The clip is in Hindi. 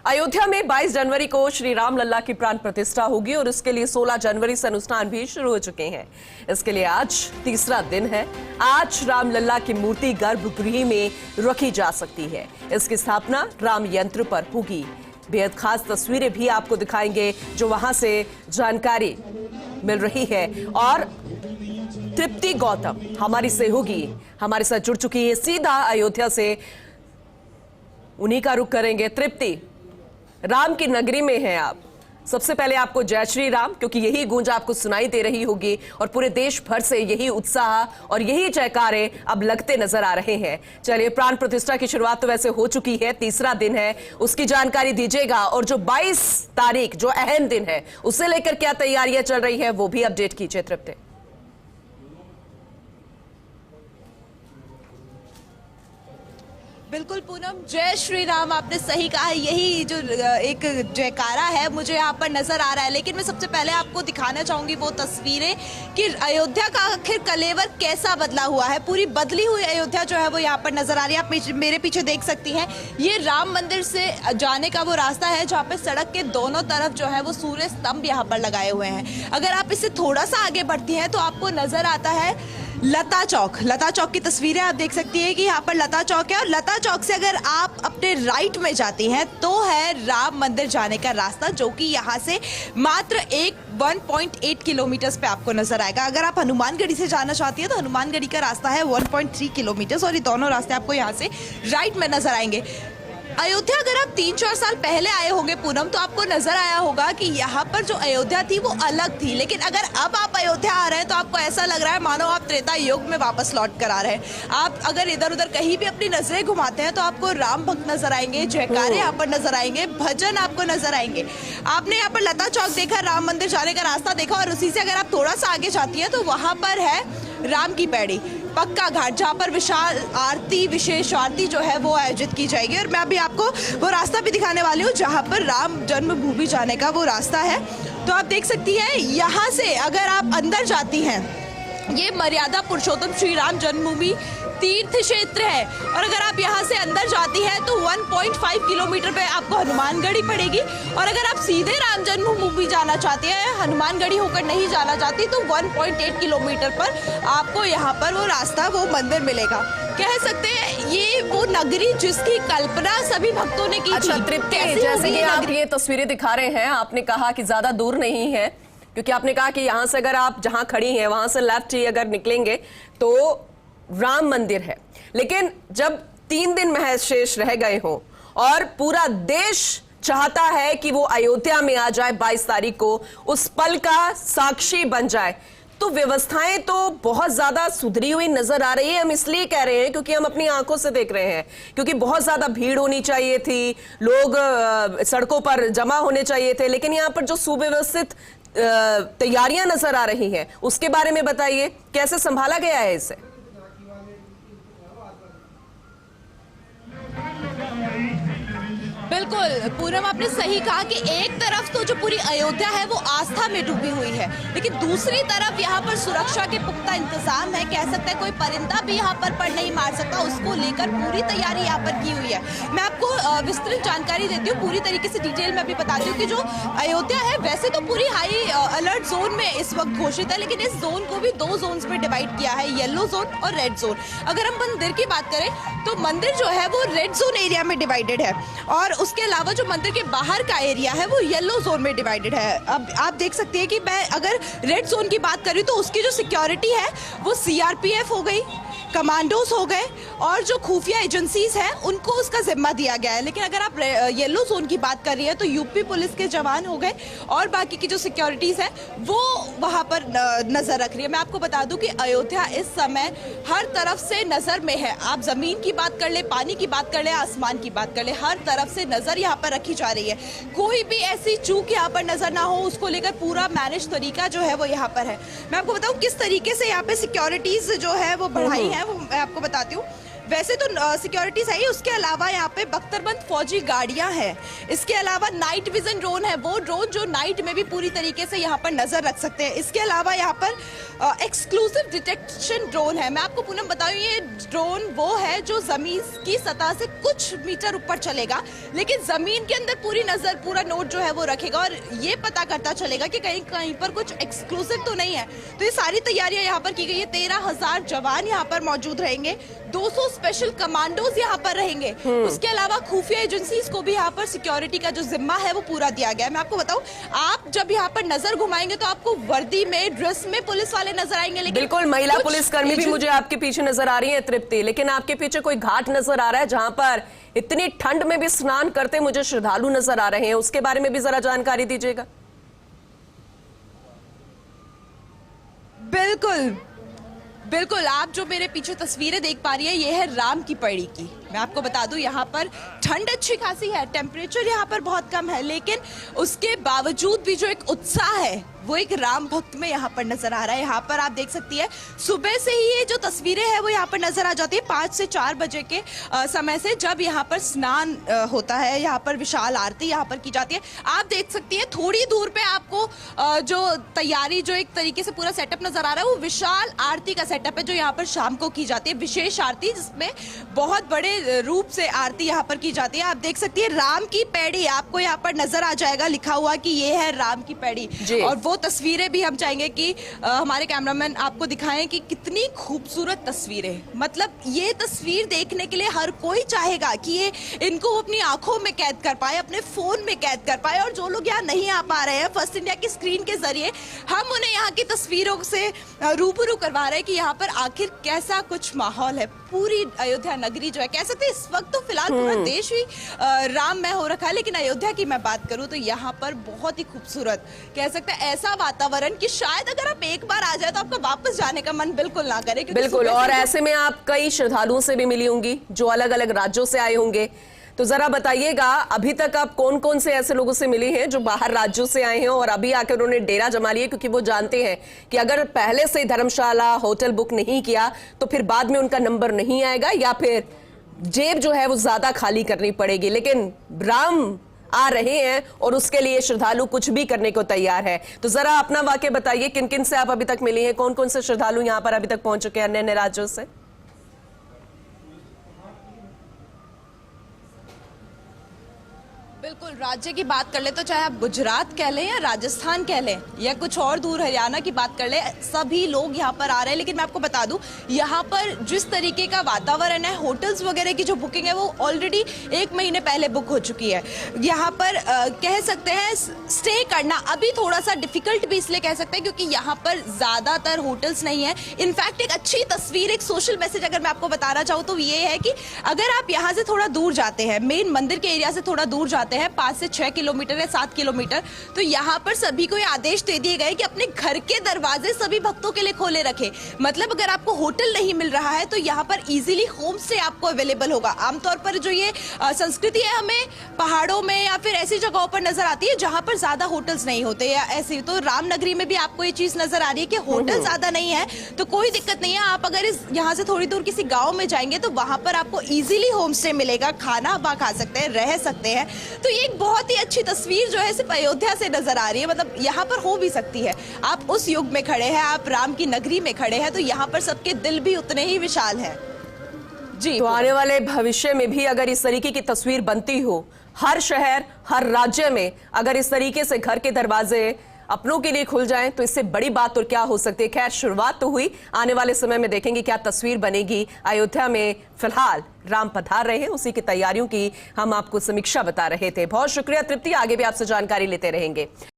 अयोध्या में 22 जनवरी को श्री राम लल्ला की प्राण प्रतिष्ठा होगी और इसके लिए 16 जनवरी से अनुष्ठान भी शुरू हो चुके हैं। इसके लिए आज तीसरा दिन है। आज राम लल्ला की मूर्ति गर्भगृह में रखी जा सकती है। इसकी स्थापना राम यंत्र पर होगी। बेहद खास तस्वीरें भी आपको दिखाएंगे जो वहां से जानकारी मिल रही है। और तृप्ति गौतम हमारी सहयोगी हमारे साथ जुड़ चुकी है सीधा अयोध्या से, उन्हीं का रुख करेंगे। तृप्ति, राम की नगरी में हैं आप। सबसे पहले आपको जय श्री राम, क्योंकि यही गूंज आपको सुनाई दे रही होगी और पूरे देश भर से यही उत्साह और यही जयकारे अब लगते नजर आ रहे हैं। चलिए, प्राण प्रतिष्ठा की शुरुआत तो वैसे हो चुकी है, तीसरा दिन है, उसकी जानकारी दीजिएगा। और जो 22 तारीख जो अहम दिन है, उसे लेकर क्या तैयारियां चल रही है वो भी अपडेट कीजिए तृप्ति। बिल्कुल पूनम, जय श्री राम, आपने सही कहा। यही जो एक जयकारा है मुझे यहाँ पर नजर आ रहा है। लेकिन मैं सबसे पहले आपको दिखाना चाहूंगी वो तस्वीरें कि अयोध्या का आखिर कलेवर कैसा बदला हुआ है। पूरी बदली हुई अयोध्या जो है वो यहाँ पर नजर आ रही है। आप मेरे पीछे देख सकती हैं, ये राम मंदिर से जाने का वो रास्ता है जहाँ पे सड़क के दोनों तरफ जो है वो सूर्य स्तंभ यहाँ पर लगाए हुए हैं। अगर आप इससे थोड़ा सा आगे बढ़ती हैं तो आपको नजर आता है लता चौक। लता चौक की तस्वीरें आप देख सकती हैं कि यहाँ पर लता चौक है। और लता चौक से अगर आप अपने राइट में जाती हैं तो है राम मंदिर जाने का रास्ता, जो कि यहाँ से मात्र 1.8 किलोमीटर पे आपको नजर आएगा। अगर आप हनुमानगढ़ी से जाना चाहती हैं तो हनुमानगढ़ी का रास्ता है 1.3 किलोमीटर और ये दोनों रास्ते आपको यहाँ से राइट में नजर आएंगे। अयोध्या अगर आप 3-4 साल पहले आए होंगे पूनम, तो आपको नजर आया होगा कि यहाँ पर जो अयोध्या थी वो अलग थी। लेकिन अगर अब आप अयोध्या आ रहे हैं तो आपको ऐसा लग रहा है मानो आप त्रेता युग में वापस लौट कर आ रहे हैं। आप अगर इधर उधर कहीं भी अपनी नजरें घुमाते हैं तो आपको राम भक्त नजर आएंगे, जयकारे यहाँ पर नजर आएंगे, भजन आपको नजर आएंगे। आपने यहाँ पर लता चौक देखा, राम मंदिर जाने का रास्ता देखा, और उसी से अगर आप थोड़ा सा आगे जाती है तो वहां पर है राम की पैड़ी, पक्का घाट, जहाँ पर विशाल आरती, विशेष आरती जो है वो आयोजित की जाएगी। और मैं अभी आपको वो रास्ता भी दिखाने वाली हूँ जहाँ पर राम जन्मभूमि जाने का वो रास्ता है। तो आप देख सकती हैं, यहाँ से अगर आप अंदर जाती हैं, ये मर्यादा पुरुषोत्तम श्री राम जन्मभूमि तीर्थ क्षेत्र है। और अगर आप यहाँ से अंदर जाती हैं तो 1.5 किलोमीटर पे आपको हनुमानगढ़ी पड़ेगी। और अगर आप सीधे राम जन्मभूमि जाना चाहती हैं, हनुमानगढ़ी होकर नहीं जाना चाहती, तो 1.8 किलोमीटर पर आपको यहाँ पर वो रास्ता, वो मंदिर मिलेगा। कह सकते हैं ये वो नगरी जिसकी कल्पना सभी भक्तों ने की थी। अच्छा तृप्ति, जैसे कि आप ये तस्वीरें दिखा रहे हैं, आपने कहा कि ज्यादा दूर नहीं है, क्योंकि आपने कहा कि यहाँ से अगर आप जहाँ खड़ी हैं वहां से लेफ्ट ही अगर निकलेंगे तो राम मंदिर है। लेकिन जब 3 दिन महज शेष रह गए हो और पूरा देश चाहता है कि वो अयोध्या में आ जाए 22 तारीख को, उस पल का साक्षी बन जाए, तो व्यवस्थाएं तो बहुत ज्यादा सुधरी हुई नजर आ रही है। हम इसलिए कह रहे हैं क्योंकि हम अपनी आंखों से देख रहे हैं, क्योंकि बहुत ज्यादा भीड़ होनी चाहिए थी, लोग सड़कों पर जमा होने चाहिए थे। लेकिन यहाँ पर जो सुव्यवस्थित तैयारियां नजर आ रही हैं, उसके बारे में बताइए, कैसे संभाला गया है इसे? बिल्कुल पूनम, आपने सही कहा कि एक तरफ तो जो पूरी अयोध्या है वो आस्था में डूबी हुई है, लेकिन दूसरी तरफ यहाँ पर सुरक्षा के पुख्ता इंतजाम है। कह सकते हैं कोई परिंदा भी यहाँ पर नहीं मार सकता, उसको लेकर पूरी तैयारी यहाँ पर की हुई है। मैं आपको विस्तृत जानकारी देती हूँ, पूरी तरीके से डिटेल में अभी बताती हूँ कि जो अयोध्या है वैसे तो पूरी हाई अलर्ट जोन में इस वक्त घोषित है, लेकिन इस जोन को भी 2 जोन्स में डिवाइड किया है, येलो जोन और रेड जोन। अगर हम मंदिर की बात करें तो मंदिर जो है वो रेड जोन एरिया में डिवाइडेड है, और उसके अलावा जो मंदिर के बाहर का एरिया है वो येलो जोन में डिवाइडेड है। अब आप देख सकते हैं कि मैं अगर रेड जोन की बात करूं तो उसकी जो सिक्योरिटी है वो सीआरपीएफ हो गई, कमांडोज हो गए, और जो खुफिया एजेंसीज हैं उनको उसका जिम्मा दिया गया है। लेकिन अगर आप येलो जोन की बात कर रही है तो यूपी पुलिस के जवान हो गए और बाकी की जो सिक्योरिटीज है वो वहां पर नजर रख रही है। मैं आपको बता दूं कि अयोध्या इस समय हर तरफ से नजर में है। आप जमीन की बात कर ले, पानी की बात कर ले, आसमान की बात कर ले, हर तरफ से नजर यहाँ पर रखी जा रही है। कोई भी ऐसी चूक यहाँ पर नजर ना हो, उसको लेकर पूरा मैनेज तरीका जो है वो यहाँ पर है। मैं आपको बताऊं किस तरीके से यहाँ पे सिक्योरिटीज जो है वो बढ़ाई है, वो मैं आपको बताती हूँ। वैसे तो सिक्योरिटी है ही, उसके अलावा यहाँ पे बख्तरबंद फौजी गाड़ियां हैं। इसके अलावा नाइट विजन ड्रोन है, वो ड्रोन जो नाइट में भी पूरी तरीके से यहाँ पर नजर रख सकते हैं। इसके अलावा यहाँ पर एक्सक्लूसिव डिटेक्शन ड्रोन है। मैं आपको पूनम बताऊं, ये ड्रोन वो है जो जमीन की सतह से कुछ मीटर ऊपर चलेगा, लेकिन जमीन के अंदर पूरी नजर, पूरा नोट जो है वो रखेगा और ये पता करता चलेगा कि कहीं कहीं पर कुछ एक्सक्लूसिव तो नहीं है। तो ये सारी तैयारियां यहाँ पर की गई है। 13,000 जवान यहाँ पर मौजूद रहेंगे, 200 स्पेशल कमांडोज यहाँ पर रहेंगे। उसके अलावा खुफिया एजेंसीज को भी यहाँ पर सिक्योरिटी का जो जिम्मा है वो पूरा दिया गया है। मैं आपको बताऊं, आप जब यहाँ पर नजर घुमाएंगे तो आपको वर्दी में, ड्रेस में पुलिस वाले नजर आएंगे, लेकिन बिल्कुल महिला पुलिसकर्मी भी मुझे आपके पीछे नजर आ रही है तृप्ति, लेकिन आपके पीछे कोई घाट नजर आ रहा है जहां पर इतनी ठंड में भी स्नान करते मुझे श्रद्धालु नजर आ रहे हैं, उसके बारे में भी जरा जानकारी दीजिएगा। बिल्कुल बिल्कुल, आप जो मेरे पीछे तस्वीरें देख पा रही है, ये है राम की पैड़ी की। मैं आपको बता दूं, यहाँ पर ठंड अच्छी खासी है, टेम्परेचर यहाँ पर बहुत कम है, लेकिन उसके बावजूद भी जो एक उत्साह है वो एक राम भक्त में यहाँ पर नजर आ रहा है। यहाँ पर आप देख सकती है, सुबह से ही ये जो तस्वीरें हैं वो यहाँ पर नजर आ जाती है 5 से 4 बजे के समय से, जब यहाँ पर स्नान होता है, यहाँ पर विशाल आरती यहाँ पर की जाती है। आप देख सकती है थोड़ी दूर पे आपको जो तैयारी, जो एक तरीके से पूरा सेटअप नजर आ रहा है, वो विशाल आरती का सेटअप है जो यहाँ पर शाम को की जाती है, विशेष आरती, जिसमें बहुत बड़े रूप से आरती यहाँ पर की जाती है। आप देख सकती है राम की पैड़ी, आपको यहाँ पर नजर आ जाएगा लिखा हुआ कि ये है राम की पैड़ी। और वो तस्वीरें भी हम चाहेंगे कि हमारे कैमरामैन आपको दिखाएं कि कितनी खूबसूरत तस्वीरें, मतलब ये तस्वीर देखने के लिए हर कोई चाहेगा कि ये इनको अपनी आंखों में कैद कर पाए, अपने फोन में कैद कर पाए। और जो लोग यहाँ नहीं आ पा रहे हैं, फर्स्ट इंडिया की स्क्रीन के जरिए हम उन्हें यहाँ की तस्वीरों से रूबरू करवा रहे हैं कि यहाँ पर आखिर कैसा कुछ माहौल है। पूरी अयोध्या नगरी जो है, कह सकते हैं इस वक्त तो फिलहाल पूरा देश ही राममय हो रखा है, लेकिन अयोध्या की मैं बात करूं तो यहाँ पर बहुत ही खूबसूरत, कह सकते हैं ऐसा वातावरण कि शायद अगर आप एक बार आ जाए तो आपका वापस जाने का मन बिल्कुल ना करे। बिल्कुल, और ऐसे में आप कई श्रद्धालुओं से भी मिली होंगी जो अलग अलग राज्यों से आए होंगे, तो जरा बताइएगा अभी तक आप कौन कौन से ऐसे लोगों से मिली हैं जो बाहर राज्यों से आए हैं और अभी आकर उन्होंने डेरा जमा लिया, क्योंकि वो जानते हैं कि अगर पहले से धर्मशाला, होटल बुक नहीं किया तो फिर बाद में उनका नंबर नहीं आएगा या फिर जेब जो है वो ज्यादा खाली करनी पड़ेगी। लेकिन राम आ रहे हैं और उसके लिए श्रद्धालु कुछ भी करने को तैयार है। तो जरा अपना वाकया बताइए, किन किन से आप अभी तक मिली हैं, कौन कौन से श्रद्धालु यहाँ पर अभी तक पहुंच चुके हैं अन्य अन्य राज्यों से? बिल्कुल, राज्य की बात कर ले तो चाहे आप गुजरात कह लें या राजस्थान कह लें या कुछ और दूर हरियाणा की बात कर ले, सभी लोग यहाँ पर आ रहे हैं। लेकिन मैं आपको बता दूं, यहाँ पर जिस तरीके का वातावरण है, होटल्स वगैरह की जो बुकिंग है वो ऑलरेडी 1 महीने पहले बुक हो चुकी है। यहाँ पर कह सकते हैं स्टे करना अभी थोड़ा सा डिफिकल्ट भी इसलिए कह सकते हैं क्योंकि यहाँ पर ज्यादातर होटल्स नहीं है। इनफैक्ट एक अच्छी तस्वीर, एक सोशल मैसेज अगर मैं आपको बताना चाहूँ तो ये है कि अगर आप यहाँ से थोड़ा दूर जाते हैं, मेन मंदिर के एरिया से थोड़ा दूर जाते हैं, 5 से 6 किलोमीटर या 7 किलोमीटर, तो यहाँ पर सभी को ये आदेश दे दिए गए कि अपने घर के दरवाजे सभी भक्तों के लिए खोले रखें। मतलब अगर आपको होटल नहीं मिल रहा है तो यहाँ पर इजीली होम स्टे आपको अवेलेबल होगा। आमतौर पर जो ये संस्कृति है हमें पहाड़ों में या फिर ऐसी जगहों पर नजर आती है जहां पर ज्यादा होटल्स नहीं होते या ऐसे, तो रामनगरी में भी आपको ये चीज नजर आ रही है कि होटल ज्यादा नहीं है तो कोई दिक्कत नहीं है। आप अगर यहाँ से थोड़ी दूर किसी गाँव में जाएंगे तो वहां पर आपको इजीली होम स्टे मिलेगा, खाना वहां खा सकते हैं, रह सकते हैं। तो ये एक बहुत ही अच्छी तस्वीर जो है सिर्फ अयोध्या से नजर आ रही है, मतलब यहाँ पर हो भी सकती है। आप उस युग में खड़े हैं, आप राम की नगरी में खड़े हैं, तो यहाँ पर सबके दिल भी उतने ही विशाल हैं। जी, तो आने वाले भविष्य में भी अगर इस तरीके की तस्वीर बनती हो, हर शहर, हर राज्य में अगर इस तरीके से घर के दरवाजे अपनों के लिए खुल जाएं तो इससे बड़ी बात और क्या हो सकती है। खैर, शुरुआत तो हुई, आने वाले समय में देखेंगे क्या तस्वीर बनेगी। अयोध्या में फिलहाल राम पधार रहे हैं, उसी की तैयारियों की हम आपको समीक्षा बता रहे थे। बहुत शुक्रिया तृप्ति, आगे भी आपसे जानकारी लेते रहेंगे।